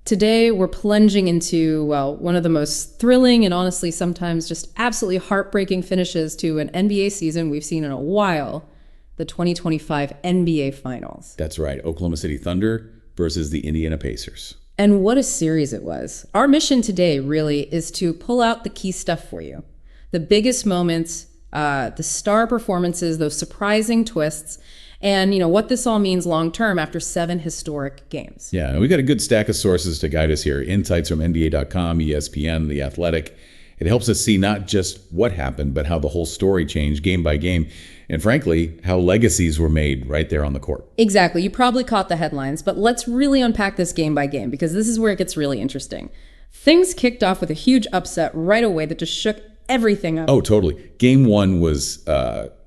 Today, we're plunging into, well, one of the most thrilling and honestly sometimes just absolutely heartbreaking finishes to an NBA season we've seen in a while, the 2025 NBA Finals. That's right, Oklahoma City Thunder versus the Indiana Pacers. And what a series it was. Our mission today really is to pull out the key stuff for you. The biggest moments, the star performances, those surprising twists, and what this all means long term after 7 historic games. Yeah, and we got a good stack of sources to guide us here. Insights from NBA.com, ESPN, The Athletic. It helps us see not just what happened, but how the whole story changed game by game. And frankly, how legacies were made right there on the court. Exactly. You probably caught the headlines, but let's really unpack this game by game because this is where it gets really interesting. Things kicked off with a huge upset right away that just shook everything up. Oh, totally. Game 1 was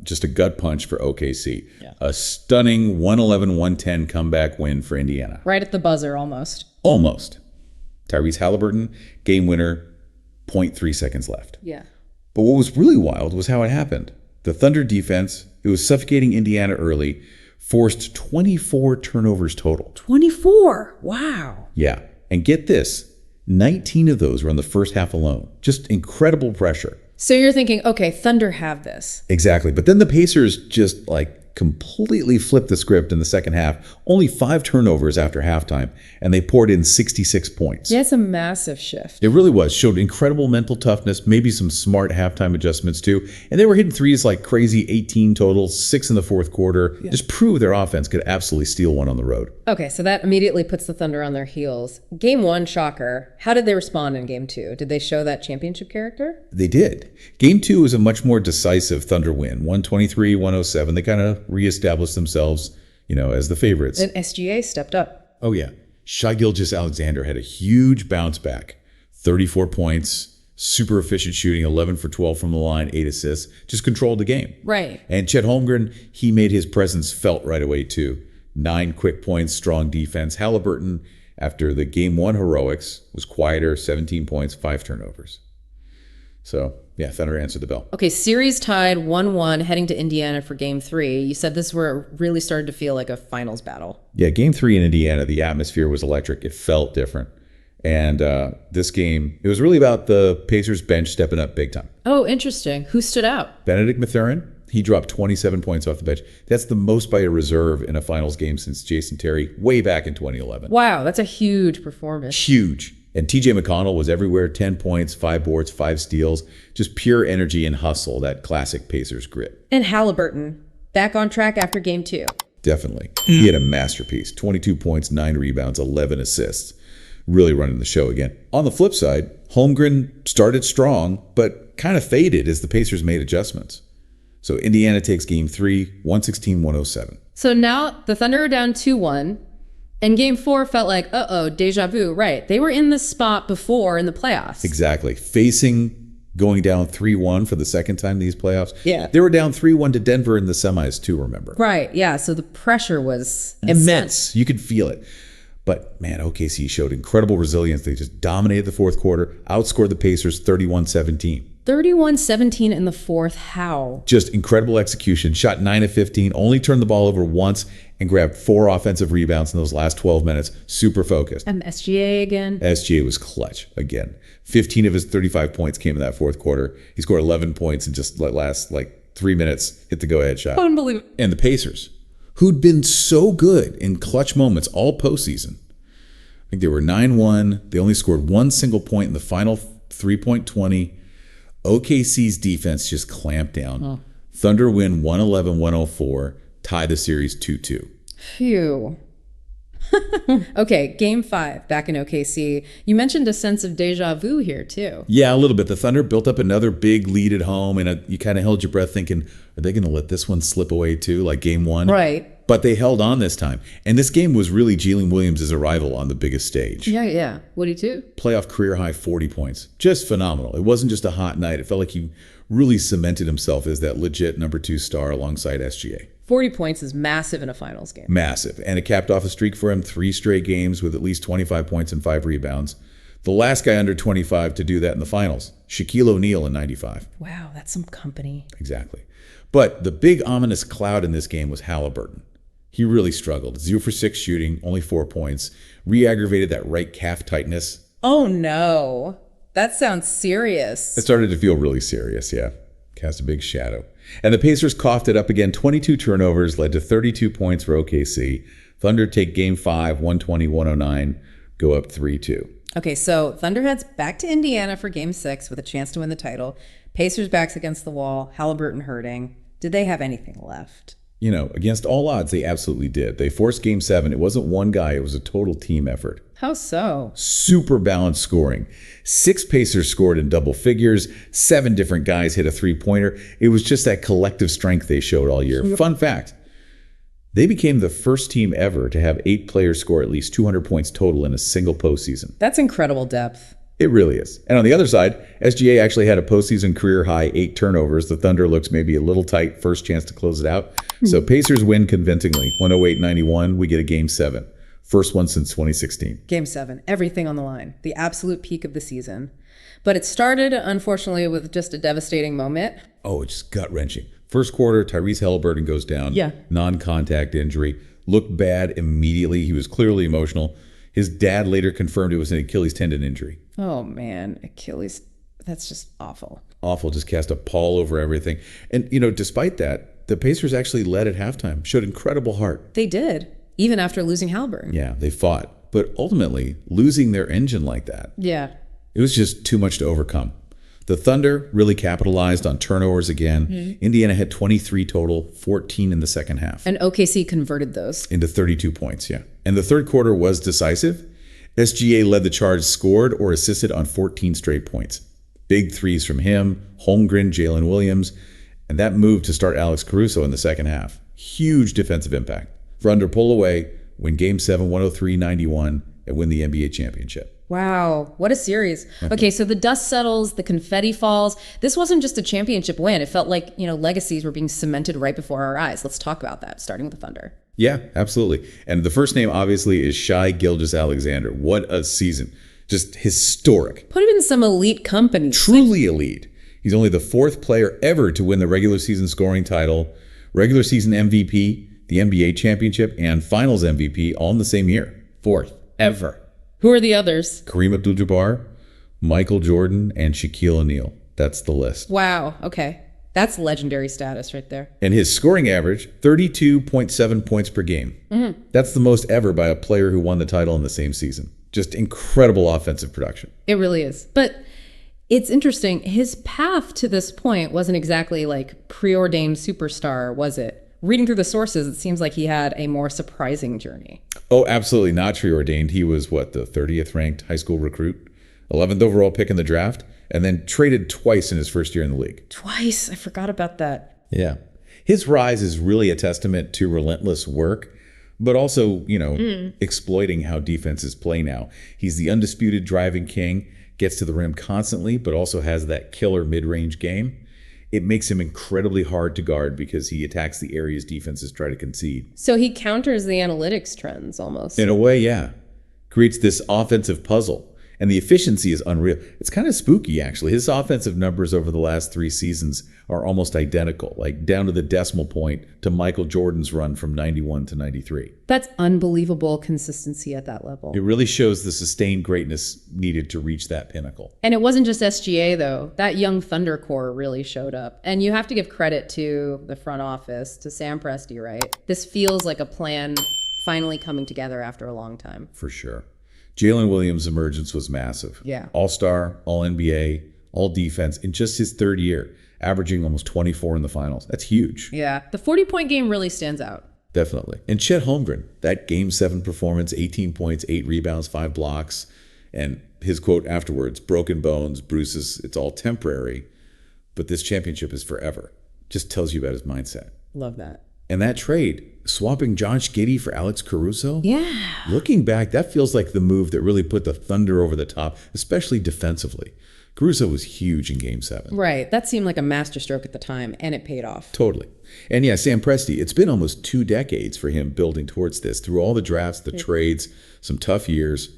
just a gut punch for OKC. Yeah. A stunning 111-110 comeback win for Indiana. Right at the buzzer, almost. Almost. Tyrese Halliburton, game winner, 0.3 seconds left. Yeah. But what was really wild was how it happened. The Thunder defense, it was suffocating Indiana early, forced 24 turnovers total. 24? Wow. Yeah. And get this, 19 of those were in the first half alone. Just incredible pressure. So you're thinking, okay, Thunder have this. Exactly. But then the Pacers just completely flipped the script in the second half. Only 5 turnovers after halftime, and they poured in 66 points. Yeah, it's a massive shift. It really was. Showed incredible mental toughness, maybe some smart halftime adjustments too. And they were hitting threes like crazy, 18 total, 6 in the fourth quarter. Yeah. Just proved their offense could absolutely steal one on the road. Okay, so that immediately puts the Thunder on their heels. Game 1, shocker. How did they respond in Game 2? Did they show that championship character? They did. Game 2 was a much more decisive Thunder win. 123-107. They kind of reestablished themselves, as the favorites. And SGA stepped up. Oh, yeah. Shai Gilgeous-Alexander had a huge bounce back. 34 points, super efficient shooting, 11 for 12 from the line, 8 assists. Just controlled the game. Right. And Chet Holmgren, he made his presence felt right away, too. 9 quick points, strong defense. Halliburton, after the Game 1 heroics, was quieter, 17 points, 5 turnovers. So, yeah, Thunder answered the bell. Okay, series tied 1-1 heading to Indiana for Game 3. You said this is where it really started to feel like a finals battle. Yeah, Game 3 in Indiana, the atmosphere was electric. It felt different. And this game, it was really about the Pacers bench stepping up big time. Oh, interesting. Who stood out? Benedict Mathurin. He dropped 27 points off the bench. That's the most by a reserve in a finals game since Jason Terry way back in 2011. Wow, that's a huge performance. Huge. And TJ McConnell was everywhere, 10 points, 5 boards, 5 steals, just pure energy and hustle, that classic Pacers grit. And Halliburton, back on track after Game 2. Definitely. He had a masterpiece, 22 points, 9 rebounds, 11 assists. Really running the show again. On the flip side, Holmgren started strong, but kind of faded as the Pacers made adjustments. So Indiana takes Game 3, 116-107. So now the Thunder are down 2-1. And Game 4 felt like, deja vu, right? They were in this spot before in the playoffs. Exactly. Going down 3-1 for the second time these playoffs. Yeah. They were down 3-1 to Denver in the semis too, remember? Right, yeah. So the pressure was immense. You could feel it. But, man, OKC showed incredible resilience. They just dominated the fourth quarter, outscored the Pacers 31-17. 31-17 in the fourth. How? Just incredible execution. Shot 9 of 15, only turned the ball over once, and grabbed 4 offensive rebounds in those last 12 minutes. Super focused. And SGA again. SGA was clutch again. 15 of his 35 points came in that fourth quarter. He scored 11 points in just last 3 minutes, hit the go-ahead shot. Unbelievable. And the Pacers, who'd been so good in clutch moments all postseason. I think they were 9-1. They only scored 1 single point in the final 3-point 20. OKC's defense just clamped down. Oh. Thunder win 111-104, tie the series 2-2. Phew. Okay, Game 5, back in OKC. You mentioned a sense of deja vu here, too. Yeah, a little bit. The Thunder built up another big lead at home, and you kind of held your breath thinking, are they going to let this one slip away, too, like Game 1? Right. But they held on this time. And this game was really Jalen Williams' arrival on the biggest stage. Yeah. What'd he do? Playoff career high 40 points. Just phenomenal. It wasn't just a hot night. It felt like he really cemented himself as that legit number 2 star alongside SGA. 40 points is massive in a finals game. Massive. And it capped off a streak for him, 3 straight games with at least 25 points and 5 rebounds. The last guy under 25 to do that in the finals, Shaquille O'Neal in 95. Wow, that's some company. Exactly. But the big ominous cloud in this game was Halliburton. He really struggled. 0 for 6 shooting, only 4 points. Re-aggravated that right calf tightness. Oh, no. That sounds serious. It started to feel really serious, yeah. Cast a big shadow. And the Pacers coughed it up again. 22 turnovers led to 32 points for OKC. Thunder take Game 5, 120-109, go up 3-2. Okay, so Thunder heads back to Indiana for Game 6 with a chance to win the title. Pacers backs against the wall, Halliburton hurting. Did they have anything left? You know, against all odds, they absolutely did. They forced Game 7. It wasn't one guy. It was a total team effort. How so? Super balanced scoring. 6 Pacers scored in double figures. 7 different guys hit a three-pointer. It was just that collective strength they showed all year. Fun fact, they became the first team ever to have 8 players score at least 200 points total in a single postseason. That's incredible depth. It really is. And on the other side, SGA actually had a postseason career high 8 turnovers. The Thunder looks maybe a little tight. First chance to close it out. So Pacers win convincingly. 108-91. We get a Game 7. First one since 2016. Game 7. Everything on the line. The absolute peak of the season. But it started, unfortunately, with just a devastating moment. Oh, it's just gut-wrenching. First quarter, Tyrese Halliburton goes down. Yeah. Non-contact injury. Looked bad immediately. He was clearly emotional. His dad later confirmed it was an Achilles tendon injury. Oh, man. Achilles. That's just awful. Awful. Just cast a pall over everything. And, you know, despite that, the Pacers actually led at halftime. Showed incredible heart. They did, even after losing Halliburton. Yeah, they fought. But ultimately, losing their engine like that, Yeah. it was just too much to overcome. The Thunder really capitalized on turnovers again. Indiana had 23 total, 14 in the second half. And OKC converted those. Into 32 points, yeah. And the third quarter was decisive. SGA led the charge, scored or assisted on 14 straight points. Big threes from him, Holmgren, Jalen Williams, and that moved to start Alex Caruso in the second half. Huge defensive impact. Thunder pull away, win Game 7, 103-91, and win the NBA championship. Wow, what a series. Okay, so the dust settles, the confetti falls. This wasn't just a championship win. It felt like, legacies were being cemented right before our eyes. Let's talk about that, starting with the Thunder. Yeah, absolutely. And the first name, obviously, is Shai Gilgeous-Alexander. What a season. Just historic. Put him in some elite company. Truly elite. He's only the 4th player ever to win the regular season scoring title, regular season MVP, the NBA championship, and finals MVP all in the same year. 4th ever. Who are the others? Kareem Abdul-Jabbar, Michael Jordan, and Shaquille O'Neal. That's the list. Wow, okay. That's legendary status right there. And his scoring average, 32.7 points per game. That's the most ever by a player who won the title in the same season. Just incredible offensive production. It really is. But it's interesting. His path to this point wasn't exactly like preordained superstar, was it? Reading through the sources, it seems like he had a more surprising journey. Oh, absolutely not preordained. He was, the 30th ranked high school recruit, 11th overall pick in the draft, and then traded twice in his first year in the league. Twice? I forgot about that. Yeah. His rise is really a testament to relentless work, but also, exploiting how defenses play now. He's the undisputed driving king, gets to the rim constantly, but also has that killer mid-range game. It makes him incredibly hard to guard because he attacks the areas defenses try to concede. So he counters the analytics trends almost. In a way, yeah. Creates this offensive puzzle. And the efficiency is unreal. It's kind of spooky, actually. His offensive numbers over the last 3 seasons are almost identical, like down to the decimal point to Michael Jordan's run from 91 to 93. That's unbelievable consistency at that level. It really shows the sustained greatness needed to reach that pinnacle. And it wasn't just SGA, though. That young Thunder core really showed up. And you have to give credit to the front office, to Sam Presti, right? This feels like a plan finally coming together after a long time. For sure. Jalen Williams' emergence was massive. Yeah. All-star, all-NBA, all-defense in just his 3rd year, averaging almost 24 in the finals. That's huge. Yeah. The 40-point game really stands out. Definitely. And Chet Holmgren, that Game 7 performance, 18 points, 8 rebounds, 5 blocks, and his quote afterwards, broken bones, bruises, it's all temporary, but this championship is forever. Just tells you about his mindset. Love that. And that trade, swapping Josh Giddey for Alex Caruso? Yeah. Looking back, that feels like the move that really put the Thunder over the top, especially defensively. Caruso was huge in Game 7. Right. That seemed like a masterstroke at the time, and it paid off. Totally. And yeah, Sam Presti, it's been almost 2 decades for him building towards this. Through all the drafts, the trades, some tough years.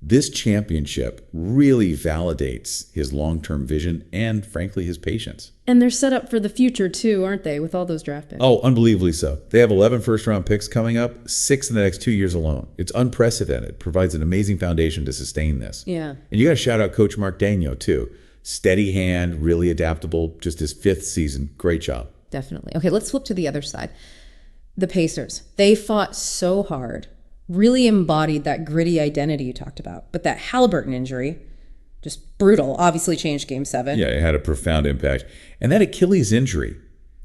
This championship really validates his long-term vision and, frankly, his patience. And they're set up for the future, too, aren't they, with all those draft picks? Oh, unbelievably so. They have 11 first-round picks coming up, 6 in the next 2 years alone. It's unprecedented. Provides an amazing foundation to sustain this. Yeah. And you got to shout out Coach Mark Daigneault, too. Steady hand, really adaptable, just his 5th season. Great job. Definitely. Okay, let's flip to the other side. The Pacers. They fought so hard, really embodied that gritty identity you talked about. But that Halliburton injury, just brutal, obviously changed Game 7. Yeah, it had a profound impact. And that Achilles injury,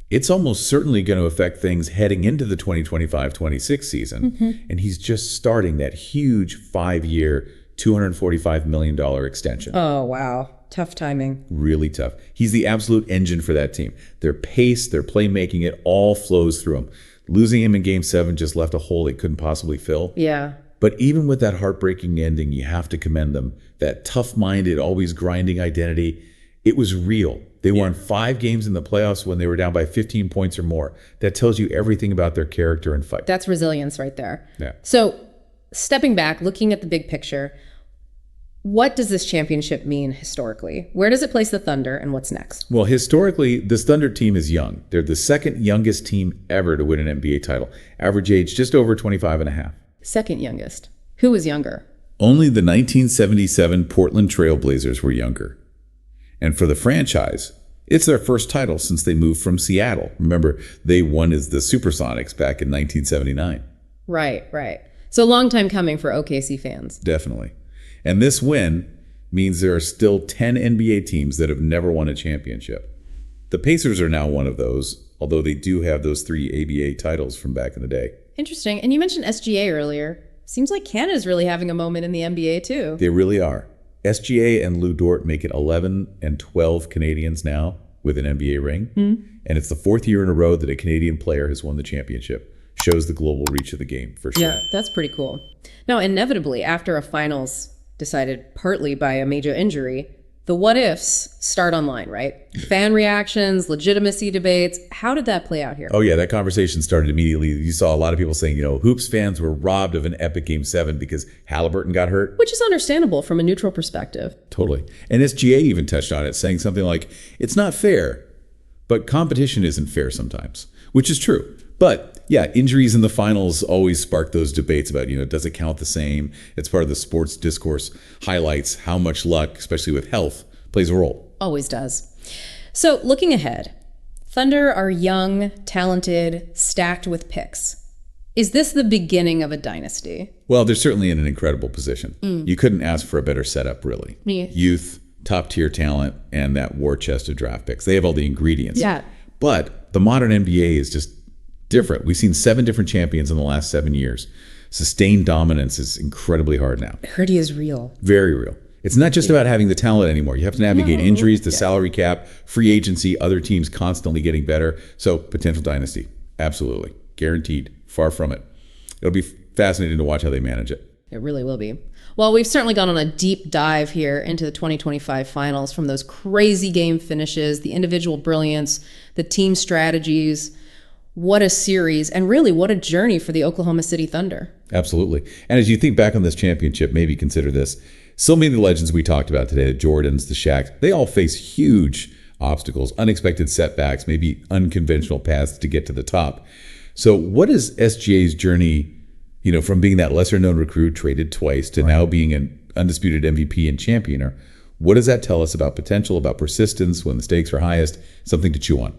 it's almost certainly going to affect things heading into the 2025-26 season. Mm-hmm. And he's just starting that huge 5-year, $245 million extension. Oh, wow. Tough timing. Really tough. He's the absolute engine for that team. Their pace, their playmaking, it all flows through him. Losing him in Game 7 just left a hole they couldn't possibly fill. Yeah. But even with that heartbreaking ending, you have to commend them. That tough-minded, always grinding identity, it was real. They won 5 games in the playoffs when they were down by 15 points or more. That tells you everything about their character and fight. That's resilience right there. Yeah. So, stepping back, looking at the big picture, what does this championship mean historically? Where does it place the Thunder, and what's next? Well, historically, this Thunder team is young. They're the second youngest team ever to win an NBA title. Average age just over 25 and a half. Second youngest. Who was younger? Only the 1977 Portland Trail Blazers were younger. And for the franchise, it's their first title since they moved from Seattle. Remember, they won as the Supersonics back in 1979. Right. So, long time coming for OKC fans. Definitely. And this win means there are still 10 NBA teams that have never won a championship. The Pacers are now one of those, although they do have those 3 ABA titles from back in the day. Interesting. And you mentioned SGA earlier. Seems like Canada's really having a moment in the NBA, too. They really are. SGA and Lou Dort make it 11 and 12 Canadians now with an NBA ring. Mm-hmm. And it's the 4th year in a row that a Canadian player has won the championship. Shows the global reach of the game, for sure. Yeah, that's pretty cool. Now, inevitably, after a finals decided partly by a major injury, the what-ifs start online, right? Fan reactions, legitimacy debates. How did that play out here? Oh, yeah, that conversation started immediately. You saw a lot of people saying, Hoops fans were robbed of an epic Game 7 because Halliburton got hurt. Which is understandable from a neutral perspective. Totally. And SGA even touched on it, saying something like, it's not fair, but competition isn't fair sometimes, which is true. But yeah, injuries in the finals always spark those debates about, does it count the same? It's part of the sports discourse, highlights how much luck, especially with health, plays a role. Always does. So looking ahead, Thunder are young, talented, stacked with picks. Is this the beginning of a dynasty? Well, they're certainly in an incredible position. You couldn't ask for a better setup, really. Yeah. Youth, top-tier talent, and that war chest of draft picks. They have all the ingredients. Yeah. But the modern NBA is just different. We've seen 7 different champions in the last 7 years. Sustained dominance is incredibly hard now. Hurdy is real. Very real. It's not just about having the talent anymore. You have to navigate injuries, the salary cap, free agency, other teams constantly getting better. So potential dynasty. Absolutely. Guaranteed. Far from it. It'll be fascinating to watch how they manage it. It really will be. Well, we've certainly gone on a deep dive here into the 2025 finals, from those crazy game finishes, the individual brilliance, the team strategies. What a series, and really what a journey for the Oklahoma City Thunder. Absolutely. And as you think back on this championship, maybe consider this. So many of the legends we talked about today, the Jordans, the Shaqs, they all face huge obstacles, unexpected setbacks, maybe unconventional paths to get to the top. So what is SGA's journey, from being that lesser-known recruit traded twice to now being an undisputed MVP and championer? What does that tell us about potential, about persistence when the stakes are highest? Something to chew on.